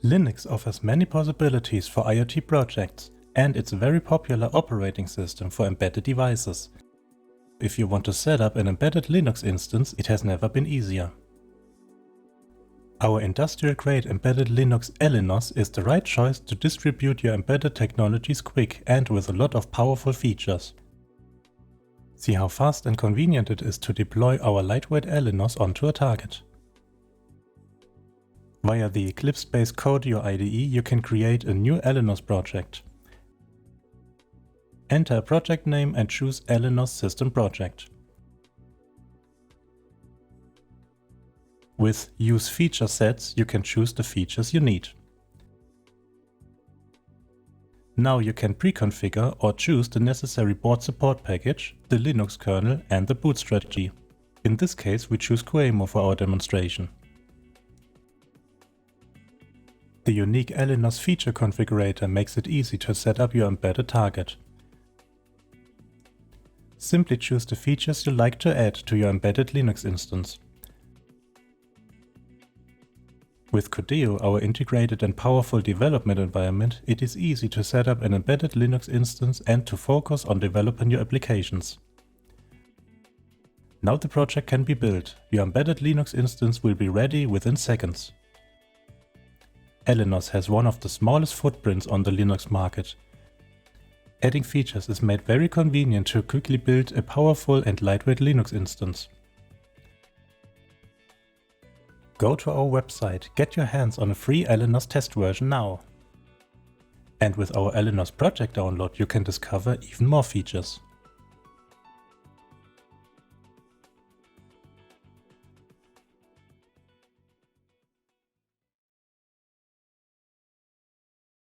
Linux offers many possibilities for IoT projects, and it's a very popular operating system for embedded devices. If you want to set up an embedded Linux instance, it has never been easier. Our industrial-grade embedded Linux ELinOS is the right choice to distribute your embedded technologies quick and with a lot of powerful features. See how fast and convenient it is to deploy our lightweight ELinOS onto a target. Via the Eclipse-based Codio IDE, you can create a new ELinOS project. Enter a project name and choose ELinOS System Project. With Use Feature Sets, you can choose the features you need. Now you can pre-configure or choose the necessary board support package, the Linux kernel and the boot strategy. In this case, we choose QEMU for our demonstration. The unique ELinOS feature configurator makes it easy to set up your embedded target. Simply choose the features you like to add to your embedded Linux instance. With Codio, our integrated and powerful development environment, it is easy to set up an embedded Linux instance and to focus on developing your applications. Now the project can be built. Your embedded Linux instance will be ready within seconds. ELinOS has one of the smallest footprints on the Linux market. Adding features is made very convenient to quickly build a powerful and lightweight Linux instance. Go to our website, get your hands on a free ELinOS test version now. And with our ELinOS project download you can discover even more features.